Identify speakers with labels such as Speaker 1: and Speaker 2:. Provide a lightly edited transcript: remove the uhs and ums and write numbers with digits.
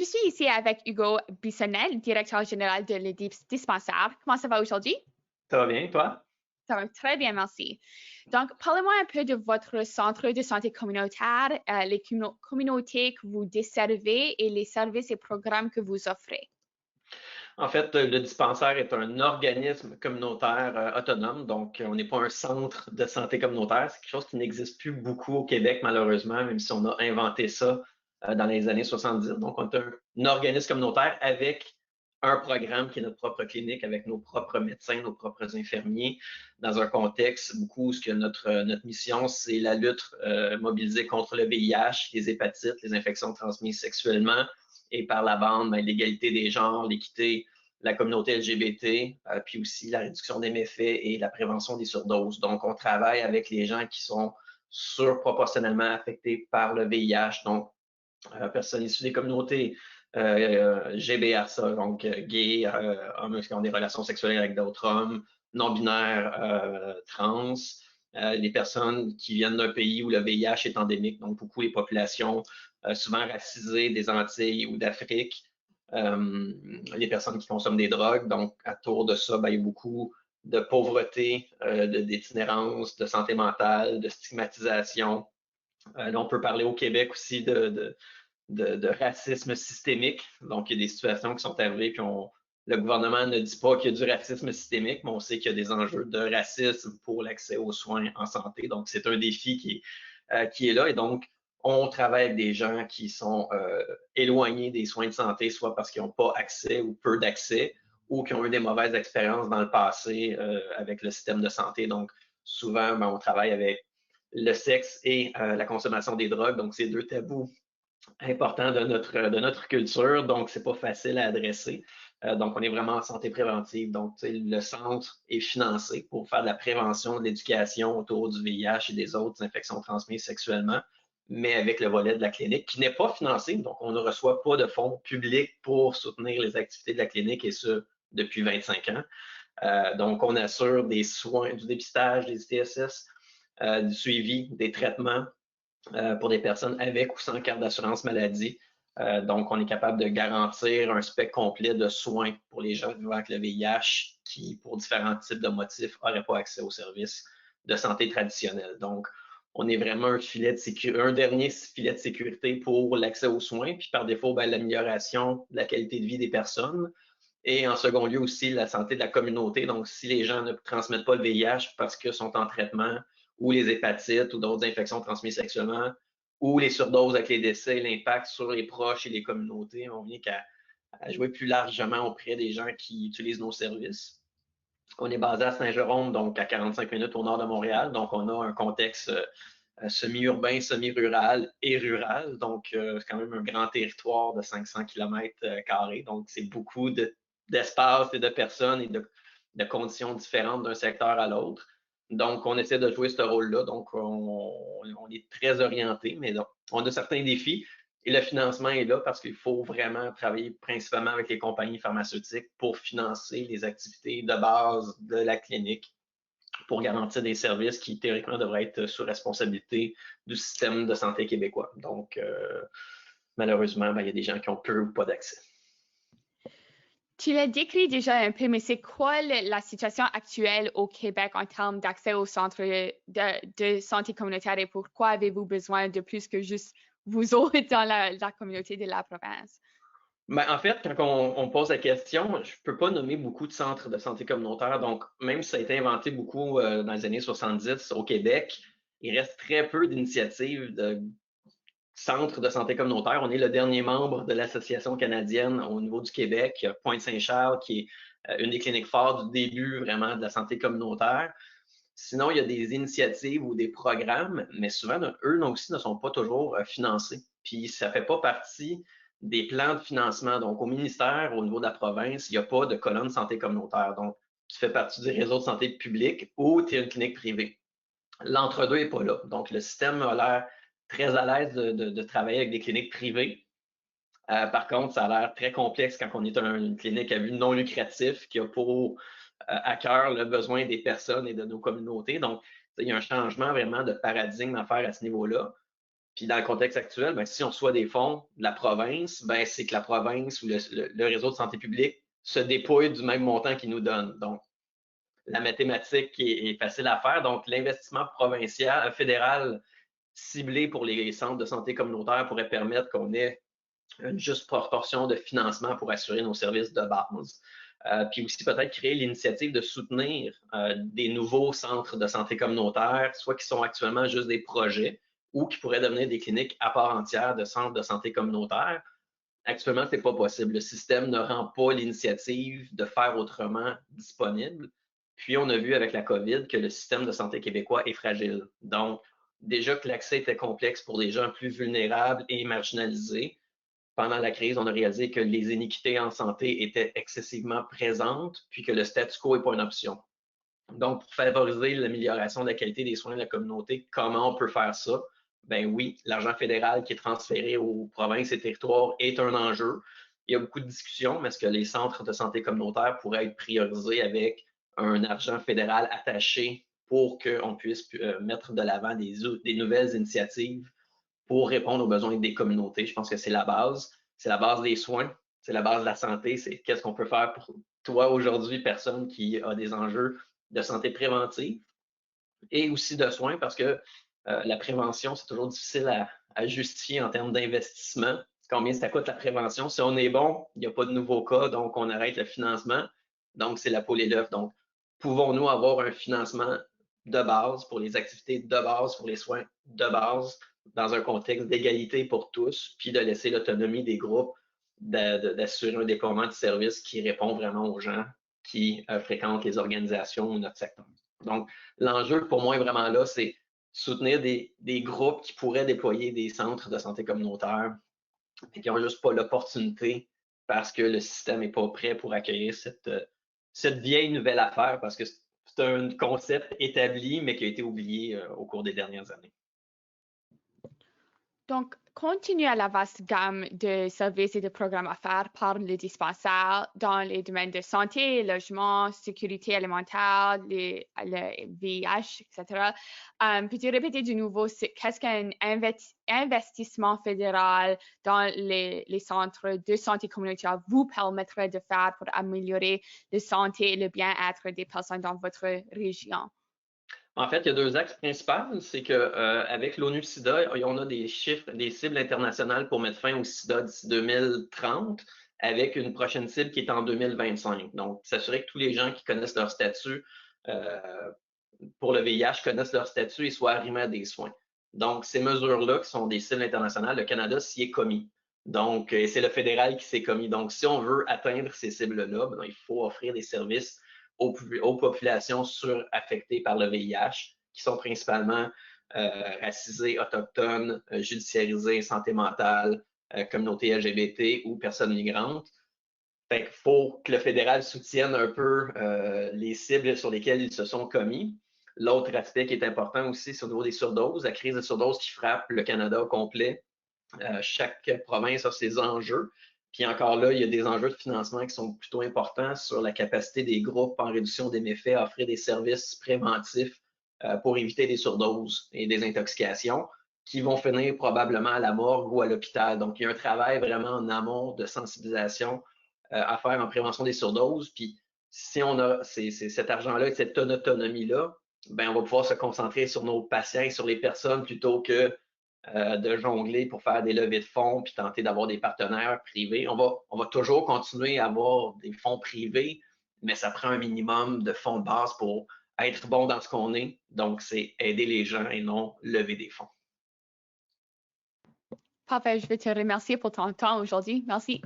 Speaker 1: Je suis ici avec Hugo Bissonnel, directeur général de le dispensaire. Comment ça va aujourd'hui?
Speaker 2: Ça va bien, toi?
Speaker 1: Ça va très bien, merci. Donc, parlez-moi un peu de votre centre de santé communautaire, les communautés que vous desservez et les services et programmes que vous offrez.
Speaker 2: En fait, le dispensaire est un organisme communautaire autonome, donc on n'est pas un centre de santé communautaire. C'est quelque chose qui n'existe plus beaucoup au Québec, malheureusement, même si on a inventé ça dans les années 70. Donc, on est un organisme communautaire avec un programme qui est notre propre clinique, avec nos propres médecins, nos propres infirmiers, dans un contexte beaucoup où ce que notre mission, c'est la lutte mobilisée contre le VIH, les hépatites, les infections transmises sexuellement, et par la bande, ben, l'égalité des genres, l'équité, la communauté LGBT, puis aussi la réduction des méfaits et la prévention des surdoses. Donc, on travaille avec les gens qui sont surproportionnellement affectés par le VIH, donc personnes issues des communautés GBRSA, donc gays, hommes qui ont des relations sexuelles avec d'autres hommes, non-binaires, trans, les personnes qui viennent d'un pays où le VIH est endémique, donc beaucoup les populations souvent racisées des Antilles ou d'Afrique, les personnes qui consomment des drogues. Donc, autour de ça, ben, il y a beaucoup de pauvreté, d'itinérance, de santé mentale, de stigmatisation. Là, on peut parler au Québec aussi de racisme systémique. Donc, il y a des situations qui sont arrivées, puis le gouvernement ne dit pas qu'il y a du racisme systémique, mais on sait qu'il y a des enjeux de racisme pour l'accès aux soins en santé. Donc, c'est un défi qui est là. Et donc, on travaille avec des gens qui sont éloignés des soins de santé, soit parce qu'ils n'ont pas accès ou peu d'accès, ou qui ont eu des mauvaises expériences dans le passé avec le système de santé. Donc, souvent, ben, on travaille avec le sexe et la consommation des drogues. Donc, c'est deux tabous importants de notre culture. Donc, c'est pas facile à adresser. Donc, on est vraiment en santé préventive. Donc, le centre est financé pour faire de la prévention, de l'éducation autour du VIH et des autres infections transmises sexuellement, mais avec le volet de la clinique qui n'est pas financé. Donc, on ne reçoit pas de fonds publics pour soutenir les activités de la clinique et ce, depuis 25 ans. Donc, on assure des soins, du dépistage, des ITSS, du suivi, des traitements pour des personnes avec ou sans carte d'assurance maladie. Donc, on est capable de garantir un spectre complet de soins pour les gens vivant avec le VIH qui, pour différents types de motifs, n'auraient pas accès aux services de santé traditionnels. Donc, on est vraiment un dernier filet de sécurité pour l'accès aux soins, puis par défaut, ben, l'amélioration de la qualité de vie des personnes. Et en second lieu aussi, la santé de la communauté. Donc, si les gens ne transmettent pas le VIH parce qu'ils sont en traitement, ou les hépatites ou d'autres infections transmises sexuellement, ou les surdoses avec les décès, l'impact sur les proches et les communautés, on vient à jouer plus largement auprès des gens qui utilisent nos services. On est basé à Saint-Jérôme, donc à 45 minutes au nord de Montréal. Donc, on a un contexte semi-urbain, semi-rural et rural. Donc, c'est quand même un grand territoire de 500 km². Donc, c'est beaucoup d'espace et de personnes et de conditions différentes d'un secteur à l'autre. Donc, on essaie de jouer ce rôle-là. Donc, on est très orienté, mais donc, on a certains défis. Et le financement est là parce qu'il faut vraiment travailler principalement avec les compagnies pharmaceutiques pour financer les activités de base de la clinique pour garantir des services qui, théoriquement, devraient être sous responsabilité du système de santé québécois. Donc, malheureusement, ben, il y a des gens qui ont peu ou pas d'accès.
Speaker 1: Tu l'as décrit déjà un peu, mais c'est quoi la situation actuelle au Québec en termes d'accès aux centres de santé communautaire et pourquoi avez-vous besoin de plus que juste vous autres dans la communauté de la province?
Speaker 2: Ben, en fait, quand on pose la question, je ne peux pas nommer beaucoup de centres de santé communautaire. Donc, même si ça a été inventé beaucoup dans les années 70 au Québec, il reste très peu d'initiatives de centres de santé communautaire. On est le dernier membre de l'Association canadienne au niveau du Québec, Pointe-Saint-Charles, qui est une des cliniques fortes du début vraiment de la santé communautaire. Sinon, il y a des initiatives ou des programmes, mais souvent, eux aussi ne sont pas toujours financés. Puis, ça ne fait pas partie des plans de financement. Donc, au ministère, au niveau de la province, il n'y a pas de colonne santé communautaire. Donc, tu fais partie du réseau de santé public ou tu es une clinique privée. L'entre-deux n'est pas là. Donc, le système a l'air très à l'aise de travailler avec des cliniques privées. Par contre, ça a l'air très complexe quand on est une clinique à but non lucratif qui a pour à cœur le besoin des personnes et de nos communautés. Donc, il y a un changement vraiment de paradigme à faire à ce niveau-là. Puis dans le contexte actuel, ben, si on reçoit des fonds de la province, ben, c'est que la province ou le réseau de santé publique se dépouille du même montant qu'ils nous donne. Donc, la mathématique est facile à faire. Donc, l'investissement provincial, fédéral ciblé pour les centres de santé communautaire pourrait permettre qu'on ait une juste proportion de financement pour assurer nos services de base. Puis aussi peut-être créer l'initiative de soutenir des nouveaux centres de santé communautaire, soit qui sont actuellement juste des projets ou qui pourraient devenir des cliniques à part entière de centres de santé communautaire. Actuellement, ce n'est pas possible. Le système ne rend pas l'initiative de faire autrement disponible. Puis, on a vu avec la COVID que le système de santé québécois est fragile. Donc, déjà que l'accès était complexe pour des gens plus vulnérables et marginalisés, pendant la crise, on a réalisé que les iniquités en santé étaient excessivement présentes, puis que le statu quo n'est pas une option. Donc, pour favoriser l'amélioration de la qualité des soins de la communauté, comment on peut faire ça? Ben oui, l'argent fédéral qui est transféré aux provinces et territoires est un enjeu. Il y a beaucoup de discussions, mais est-ce que les centres de santé communautaire pourraient être priorisés avec un argent fédéral attaché pour qu'on puisse mettre de l'avant des nouvelles initiatives pour répondre aux besoins des communautés? Je pense que c'est la base. C'est la base des soins, c'est la base de la santé. C'est qu'est-ce qu'on peut faire pour toi aujourd'hui, personne qui a des enjeux de santé préventive et aussi de soins, parce que la prévention, c'est toujours difficile à justifier en termes d'investissement. Combien ça coûte la prévention? Si on est bon, il n'y a pas de nouveaux cas, donc on arrête le financement. Donc, c'est la poule et l'œuf. Donc, pouvons-nous avoir un financement de base pour les activités de base, pour les soins de base, dans un contexte d'égalité pour tous, puis de laisser l'autonomie des groupes d'assurer un déploiement de services qui répond vraiment aux gens qui fréquentent les organisations ou notre secteur. Donc, l'enjeu pour moi est vraiment là, c'est soutenir des groupes qui pourraient déployer des centres de santé communautaire et qui n'ont juste pas l'opportunité parce que le système n'est pas prêt pour accueillir cette vieille nouvelle affaire, parce que c'est un concept établi, mais qui a été oublié au cours des dernières années.
Speaker 1: Donc, continuer à la vaste gamme de services et de programmes à faire par le dispensaire dans les domaines de santé, logement, sécurité alimentaire, le VIH, etc. Peux-tu répéter de nouveau qu'est-ce qu'un investissement fédéral dans les centres de santé communautaire vous permettrait de faire pour améliorer la santé et le bien-être des personnes dans votre région?
Speaker 2: En fait, il y a deux axes principaux. C'est qu'avec l'ONU-SIDA, on a des chiffres, des cibles internationales pour mettre fin au SIDA d'ici 2030, avec une prochaine cible qui est en 2025. Donc, s'assurer que tous les gens qui connaissent leur statut pour le VIH connaissent leur statut et soient arrimés à des soins. Donc, ces mesures-là, qui sont des cibles internationales, le Canada s'y est commis. Donc, c'est le fédéral qui s'est commis. Donc, si on veut atteindre ces cibles-là, ben, il faut offrir des services aux populations suraffectées par le VIH, qui sont principalement racisées, autochtones, judiciarisées, santé mentale, communauté LGBT ou personnes migrantes. Fait qu'il faut que le fédéral soutienne un peu les cibles sur lesquelles ils se sont commis. L'autre aspect qui est important aussi, c'est au niveau des surdoses, la crise de surdose qui frappe le Canada au complet. Chaque province a ses enjeux. Puis encore là, il y a des enjeux de financement qui sont plutôt importants sur la capacité des groupes en réduction des méfaits à offrir des services préventifs pour éviter des surdoses et des intoxications qui vont finir probablement à la morgue ou à l'hôpital. Donc, il y a un travail vraiment en amont de sensibilisation à faire en prévention des surdoses. Puis, si on a cet argent-là et cette autonomie-là, ben, on va pouvoir se concentrer sur nos patients et sur les personnes plutôt que de jongler pour faire des levées de fonds puis tenter d'avoir des partenaires privés. On va toujours continuer à avoir des fonds privés, mais ça prend un minimum de fonds de base pour être bon dans ce qu'on est. Donc, c'est aider les gens et non lever des fonds.
Speaker 1: Parfait, je veux te remercier pour ton temps aujourd'hui. Merci.